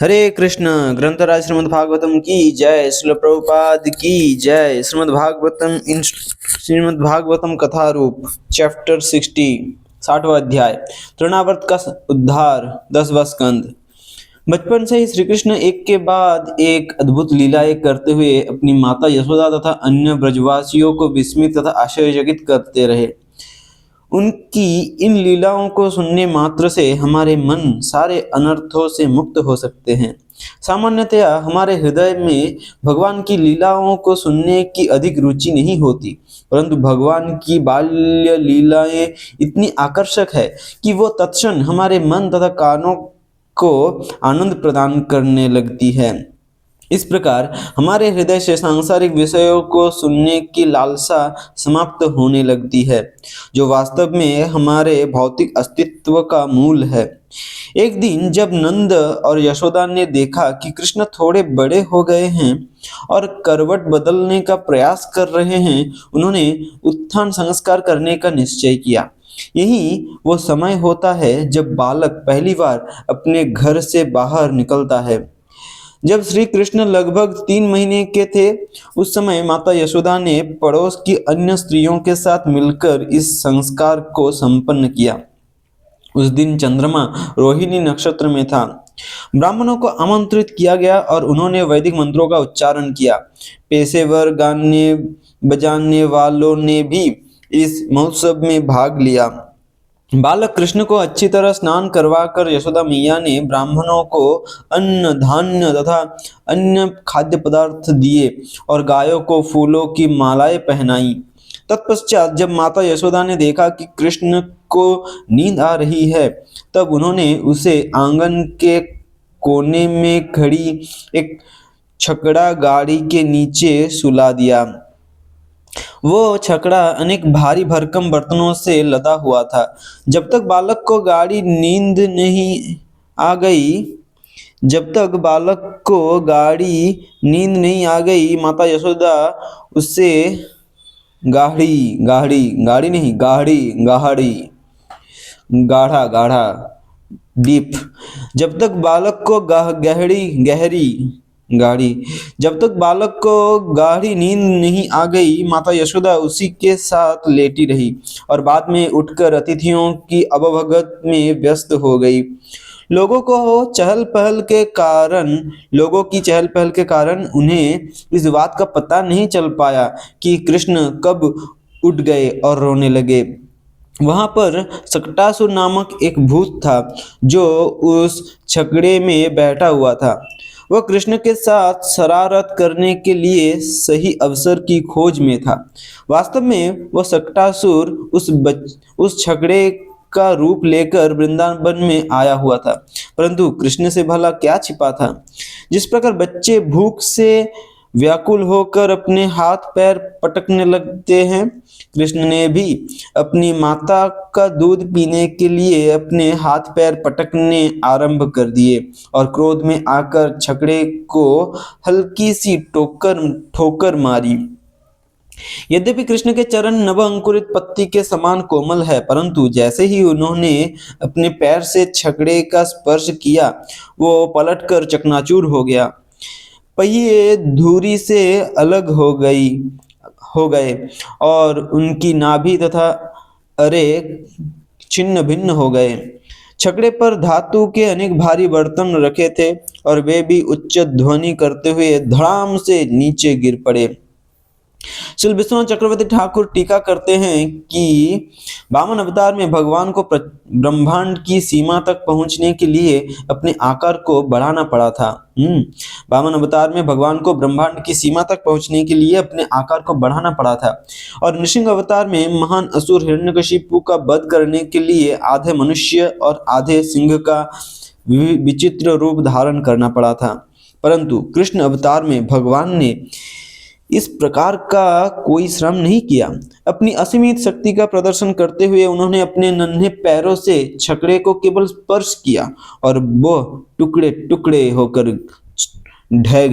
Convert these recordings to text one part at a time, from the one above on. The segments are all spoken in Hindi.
हरे कृष्ण। ग्रंथराज श्रीमद् भागवतम की जय। श्रील प्रभुपाद की जय। श्रीमद् भागवतम कथा रूप चैप्टर 60वां अध्याय तृणावर्त का उद्धार 10वां स्कंद। बचपन से ही श्री कृष्ण एक के बाद एक अद्भुत लीलाएं करते हुए अपनी माता यशोदा तथा अन्य ब्रजवासियों को विस्मित तथा आश्चर्यचकित करते रहे। उनकी इन लीलाओं को सुनने मात्र से हमारे मन सारे अनर्थों से मुक्त हो सकते हैं। सामान्यतया हमारे हृदय में भगवान की लीलाओं को सुनने की अधिक रुचि नहीं होती, परंतु भगवान की बाल्य लीलाएं इतनी आकर्षक है कि वो तत्क्षण हमारे मन तथा कानों को आनंद प्रदान करने लगती है। इस प्रकार हमारे हृदय से सांसारिक विषयों को सुनने की लालसा समाप्त होने लगती है, जो वास्तव में हमारे भौतिक अस्तित्व का मूल है। एक दिन जब नंद और यशोदा ने देखा कि कृष्ण थोड़े बड़े हो गए हैं और करवट बदलने का प्रयास कर रहे हैं, उन्होंने उत्थान संस्कार करने का निश्चय किया। यही वो समय होता है जब बालक पहली बार अपने घर से बाहर निकलता है। जब श्री कृष्ण लगभग 3 महीने के थे, उस समय माता यशोदा ने पड़ोस की अन्य स्त्रियों के साथ मिलकर इस संस्कार को संपन्न किया। उस दिन चंद्रमा रोहिणी नक्षत्र में था। ब्राह्मणों को आमंत्रित किया गया और उन्होंने वैदिक मंत्रों का उच्चारण किया। पेशेवर गाने बजाने वालों ने भी इस महोत्सव में भाग लिया। बालक कृष्ण को अच्छी तरह स्नान करवाकर यशोदा मैया ने ब्राह्मणों को अन्न धान्य तथा अन्य खाद्य पदार्थ दिए और गायों को फूलों की मालाएं पहनाई। तत्पश्चात जब माता यशोदा ने देखा कि कृष्ण को नींद आ रही है, तब उन्होंने उसे आंगन के कोने में खड़ी एक छकड़ा गाड़ी के नीचे सुला दिया। वो छकड़ा अनेक भारी भरकम बर्तनों से लदा हुआ था। जब तक बालक को गाढ़ी नींद नहीं आ गई, माता यशोदा उससे गाढ़ी गाढ़ी गाढ़ी नहीं गाढ़ी गाढ़ी गाढ़ा गाढ़ा डीप जब तक बालक को गाढ़ी नींद नहीं आ गई, माता यशोदा उसी के साथ लेटी रही और बाद में उठकर अतिथियों की अवभगत में व्यस्त हो गई। लोगों की चहल पहल के कारण उन्हें इस बात का पता नहीं चल पाया कि कृष्ण कब उठ गए और रोने लगे। वहां पर सकटासुर नामक एक भूत था जो उस छकड़े में बैठा हुआ था। वह कृष्ण के साथ शरारत करने के लिए सही अवसर की खोज में था। वास्तव में वह सकटासुर उस छकड़े का रूप लेकर वृंदावन में आया हुआ था, परंतु कृष्ण से भला क्या छिपा था। जिस प्रकार बच्चे भूख से व्याकुल होकर अपने हाथ पैर पटकने लगते हैं, कृष्ण ने भी अपनी माता का दूध पीने के लिए अपने हाथ पैर पटकने आरंभ कर दिए और क्रोध में आकर छकड़े को हल्की सी ठोकर मारी। यद्यपि कृष्ण के चरण नव अंकुरित पत्ती के समान कोमल है, परंतु जैसे ही उन्होंने अपने पैर से छकड़े का स्पर्श किया, वो पलटकर चकनाचूर हो गया। पहिए धूरी से अलग हो गए और उनकी नाभि तथा अरे छिन्न भिन्न हो गए। छकड़े पर धातु के अनेक भारी बर्तन रखे थे और वे भी उच्च ध्वनि करते हुए धड़ाम से नीचे गिर पड़े। श्री विश्वनाथ चक्रवर्ती ठाकुर टीका करते हैं कि वामन अवतार में भगवान को ब्रह्मांड की सीमा तक पहुंचने के लिए अपने आकार को बढ़ाना पड़ा था। वामन अवतार में भगवान को ब्रह्मांड की सीमा तक पहुंचने के लिए अपने आकार को बढ़ाना पड़ा था और नृसिंह अवतार में महान असुर हिरण्यकशिपु का वध करने के लिए आधे मनुष्य और आधे सिंह का विचित्र रूप धारण करना पड़ा था। परंतु कृष्ण अवतार में भगवान ने इस प्रकार का कोई श्रम नहीं किया। अपनी असीमित शक्ति का प्रदर्शन करते हुए उन्होंने अपने नन्हे पैरों से छकड़े को केवल स्पर्श किया और वो टुकड़े टुकड़े होकर ढह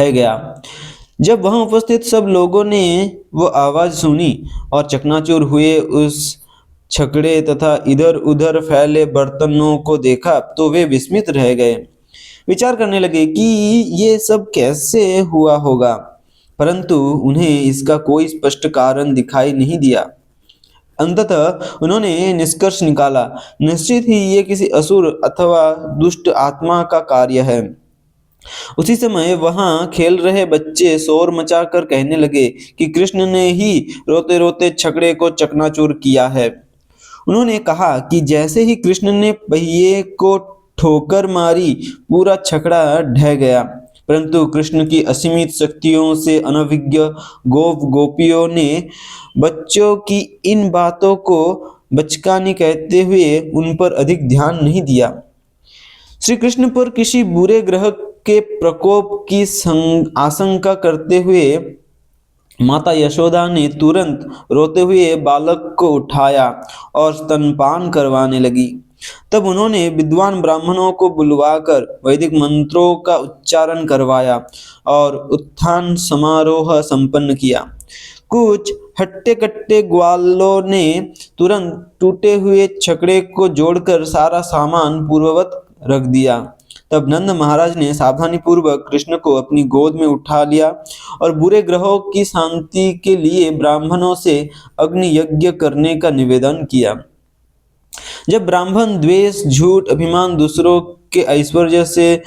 गया। जब वहां उपस्थित सब लोगों ने वो आवाज सुनी और चकनाचूर हुए उस छकड़े तथा इधर उधर फैले बर्तनों को देखा तो वे विस्मित रह गए। विचार करने लगे कि ये सब कैसे हुआ होगा, परंतु उन्हें इसका कोई स्पष्ट कारण दिखाई नहीं दिया। अंततः उन्होंने निष्कर्ष निकाला, निश्चित ही ये किसी असुर अथवा दुष्ट आत्मा का कार्य है। उसी समय वहां खेल रहे बच्चे शोर मचाकर कहने लगे कि कृष्ण ने ही रोते रोते छकड़े को चकनाचूर किया है। उन्होंने कहा कि जैसे ही कृष्ण ने पहिए को ठोकर मारी, पूरा छकड़ा ढह गया। परंतु कृष्ण की असीमित शक्तियों से अनभिज्ञ गोपियों ने बच्चों की इन बातों को बचकानी कहते हुए उन पर अधिक ध्यान नहीं दिया। श्री कृष्ण पर किसी बुरे ग्रह के प्रकोप की आशंका करते हुए माता यशोदा ने तुरंत रोते हुए बालक को उठाया और स्तनपान करवाने लगी। तब उन्होंने विद्वान ब्राह्मणों को बुलवाकर वैदिक मंत्रों का उच्चारण करवाया और उत्थान समारोह संपन्न किया। कुछ हट्टे कट्टे ग्वालों ने तुरंत टूटे हुए छकड़े को जोड़कर सारा सामान पूर्ववत रख दिया। तब नंद महाराज ने सावधानी पूर्वक कृष्ण को अपनी गोद में उठा लिया और बुरे ग्रहों की शांति के लिए ब्राह्मणों से अग्नि यज्ञ करने का निवेदन किया। जब ब्राह्मण द्वेष, झूठ, अभिमान, दूसरों के ऐश्वर्य से,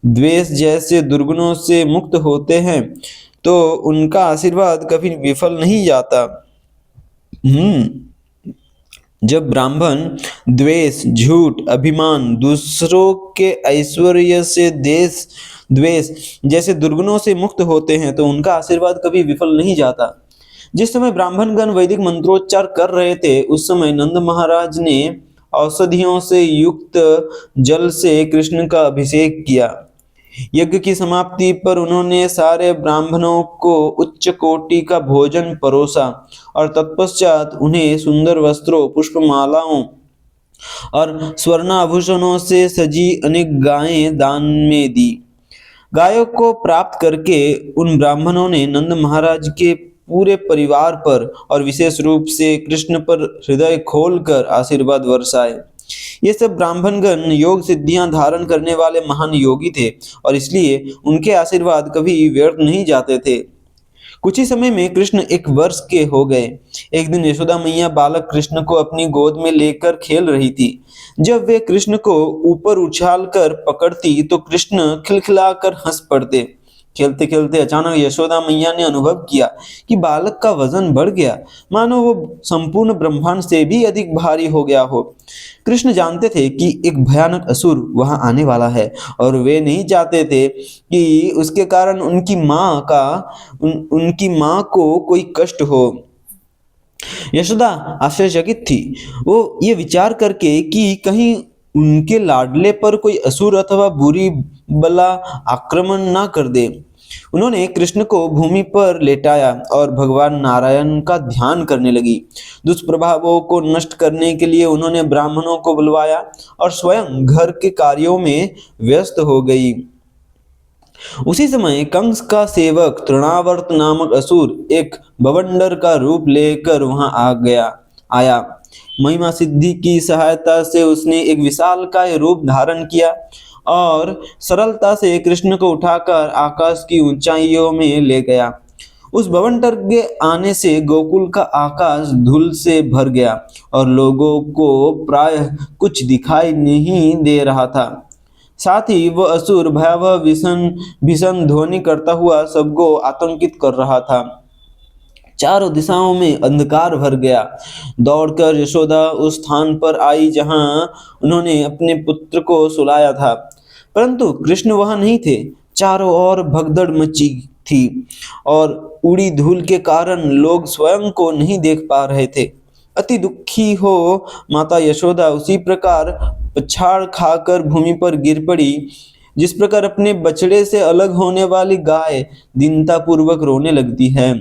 द्वेष जैसे दुर्गुणों से मुक्त होते हैं तो उनका आशीर्वाद कभी विफल नहीं जाता। जब ब्राह्मण द्वेष, झूठ, अभिमान, दूसरों के ऐश्वर्य से, देश द्वेष जैसे दुर्गुणों से मुक्त होते हैं तो उनका आशीर्वाद कभी विफल नहीं जाता। जिस समय ब्राह्मणगण वैदिक मंत्रोच्चार कर रहे थे, उस समय नंद महाराज ने औषधियों से युक्त जल से कृष्ण का अभिषेक किया। यज्ञ की समाप्ति पर उन्होंने सारे ब्राह्मणों को उच्च कोटि का भोजन परोसा और तत्पश्चात उन्हें सुंदर वस्त्रों, पुष्पमालाओं और स्वर्णाभूषणों से सजी अनेक गायें दान में दी। गायों को प्राप्त करके उन ब्राह्मणों ने नंद महाराज के पूरे परिवार पर और विशेष रूप से कृष्ण पर हृदय खोलकर आशीर्वाद वर्षाए। ये सब ब्राह्मणगण योग सिद्धियां धारण करने वाले महान योगी थे और इसलिए उनके आशीर्वाद कभी व्यर्थ नहीं जाते थे। कुछ ही समय में कृष्ण 1 वर्ष के हो गए। एक दिन यशोदा मैया बालक कृष्ण को अपनी गोद में लेकर खेल रही थी। जब वे कृष्ण को ऊपर उछालकर पकड़ती तो कृष्ण खिलखिलाकर हंस पड़ते। खेलते खेलते अचानक यशोदा मैया ने अनुभव किया कि बालक का वजन बढ़ गया, मानो वो संपूर्ण ब्रह्मांड से भी अधिक भारी हो गया हो। कृष्ण जानते थे कि एक भयानक असुर वहां आने वाला है और वे नहीं चाहते थे कि उसके कारण उनकी माँ को कोई कष्ट हो। यशोदा आश्चर्यचकित थी, वो ये विचार करके कि कहीं उनके लाडले पर कोई असुर अथवा बुरी बला आक्रमण ना कर दे। उन्होंने कृष्ण को भूमि पर लेटाया और भगवान नारायण का ध्यान करने लगी। दुष्प्रभावों को नष्ट करने के लिए उन्होंने ब्राह्मणों को बुलवाया और स्वयं घर के कार्यों में व्यस्त हो गई। उसी समय कंस का सेवक तृणावर्त नामक असुर एक बवंडर का रूप लेकर वहां आया। महिमा सिद्धि की सहायता से उसने एक विशालकाय रूप धारण किया और सरलता से कृष्ण को उठाकर आकाश की ऊंचाइयों में ले गया। उस बवंडर के आने से गोकुल का आकाश धूल से भर गया और लोगों को प्रायः कुछ दिखाई नहीं दे रहा था। साथ ही वह असुर भयावह भीषण ध्वनि करता हुआ सबको आतंकित कर रहा था। चारों दिशाओं में अंधकार भर गया। दौड़कर यशोदा उस स्थान पर आई जहां उन्होंने अपने पुत्र को सुलाया था, परंतु कृष्ण वहां नहीं थे। चारों ओर भगदड़ मची थी और उड़ी धूल के कारण लोग स्वयं को नहीं देख पा रहे थे। अति दुखी हो माता यशोदा उसी प्रकार पछाड़ खाकर भूमि पर गिर पड़ी जिस प्रकार अपने बछड़े से अलग होने वाली गाय दीनता पूर्वक रोने लगती है।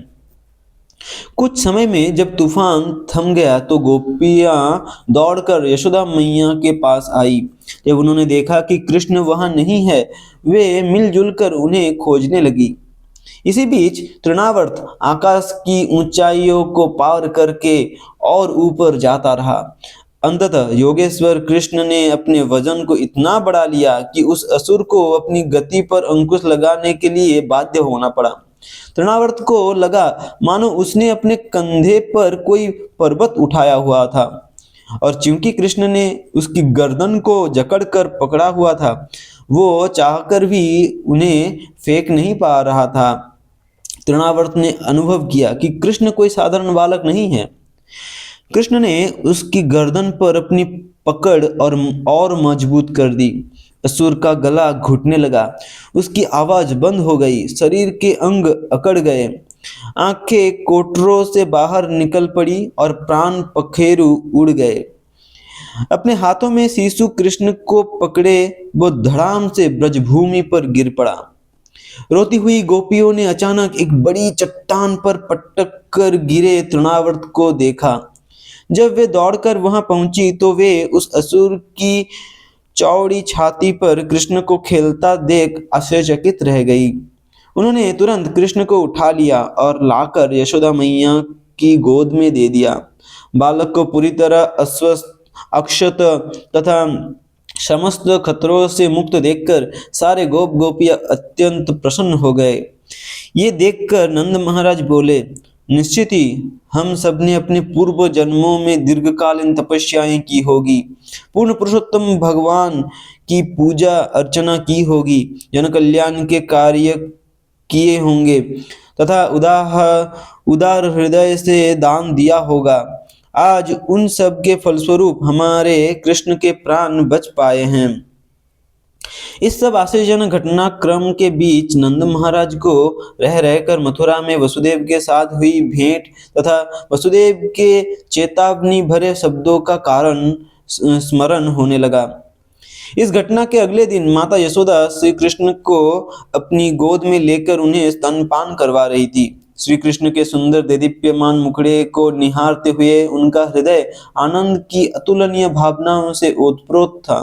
कुछ समय में जब तूफान थम गया तो गोपियां दौड़कर यशोदा मैया के पास आई। जब उन्होंने देखा कि कृष्ण वहां नहीं है, वे मिलजुल कर उन्हें खोजने लगी। इसी बीच तृणावर्त आकाश की ऊंचाइयों को पार करके और ऊपर जाता रहा। अंततः योगेश्वर कृष्ण ने अपने वजन को इतना बढ़ा लिया कि उस असुर को अपनी गति पर अंकुश लगाने के लिए बाध्य होना पड़ा। तृणावर्त को लगा मानो उसने अपने कंधे पर कोई पर्वत उठाया हुआ था, और चूंकि कृष्ण ने उसकी गर्दन को जकड़कर पकड़ा हुआ था, वो चाहकर भी उन्हें फेंक नहीं पा रहा था। तृणावर्त ने अनुभव किया कि कृष्ण कोई साधारण बालक नहीं है। कृष्ण ने उसकी गर्दन पर अपनी पकड़ और मजबूत कर दी। असुर का गला घुटने लगा, उसकी आवाज बंद हो गई, शरीर के अंग अकड़ गए, आंखें कोटरों से बाहर निकल पड़ी और प्राण पखेरु उड़ गए। अपने हाथों में शिशु कृष्ण को पकड़े वो धड़ाम से ब्रजभूमि पर गिर पड़ा। रोती हुई गोपियों ने अचानक एक बड़ी चट्टान पर पटक कर गिरे तृणावर्त को देखा। जब वे दौड़कर वहां पहुंची तो वे उस असुर की चौड़ी छाती पर कृष्ण को खेलता देख आश्चर्यचकित रह गई। उन्होंने तुरंत कृष्ण को उठा लिया और लाकर यशोदा मैया की गोद में दे दिया। बालक को पूरी तरह अस्वस्थ, अक्षत तथा समस्त खतरों से मुक्त देखकर सारे गोप गोपियां अत्यंत प्रसन्न हो गए। ये देखकर नंद महाराज बोले, निश्चित ही हम सब ने अपने पूर्व जन्मों में दीर्घकालीन तपस्याएं की होगी, पूर्ण पुरुषोत्तम भगवान की पूजा अर्चना की होगी, जन कल्याण के कार्य किए होंगे तथा उदार हृदय से दान दिया होगा। आज उन सब के फलस्वरूप हमारे कृष्ण के प्राण बच पाए हैं। इस सब आश्चर्यजनक घटनाक्रम के बीच नंद महाराज को रह रहकर मथुरा में वसुदेव के साथ हुई भेंट तथा वसुदेव के चेतावनी भरे शब्दों का कारण स्मरण होने लगा। इस घटना के अगले दिन माता यशोदा श्री कृष्ण को अपनी गोद में लेकर उन्हें स्तनपान करवा रही थी। श्री कृष्ण के सुंदर देदीप्यमान मुखड़े को निहारते हुए उनका हृदय आनंद की अतुलनीय भावनाओं से ओतप्रोत था।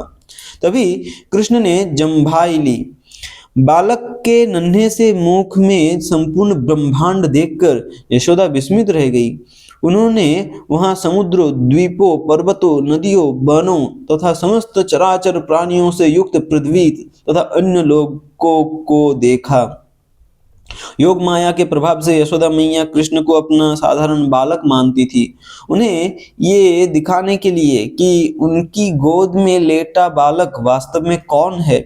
तभी कृष्ण ने जम्भाई ली। बालक के नन्हे से मुख में संपूर्ण ब्रह्मांड देखकर यशोदा विस्मित रह गई। उन्होंने वहां समुद्रों, द्वीपों, पर्वतों, नदियों, वनों तथा समस्त चराचर प्राणियों से युक्त पृथ्वी तथा अन्य लोगों को देखा। योग माया के प्रभाव से यशोदा मैया कृष्ण को अपना साधारण बालक मानती थी। उन्हें ये दिखाने के लिए कि उनकी गोद में लेटा बालक वास्तव में कौन है,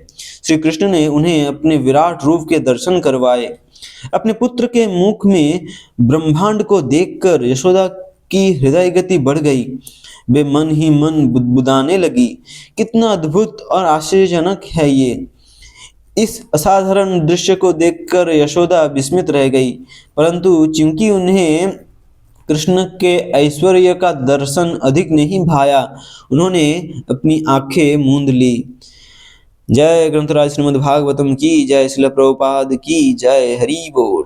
श्री कृष्ण ने उन्हें अपने विराट रूप के दर्शन करवाए। अपने पुत्र के मुख में ब्रह्मांड को देखकर यशोदा की हृदय गति बढ़ गई। वे मन ही मन बुदबुदाने लगी, कितना अद्भुत और आश्चर्यजनक है ये। इस असाधारण दृश्य को देखकर यशोदा विस्मित रह गई, परंतु चूंकि उन्हें कृष्ण के ऐश्वर्य का दर्शन अधिक नहीं भाया, उन्होंने अपनी आंखें मूंद ली। जय ग्रंथराज श्रीमद् भागवतम की जय, श्रील प्रभुपाद की जय, हरि बोल।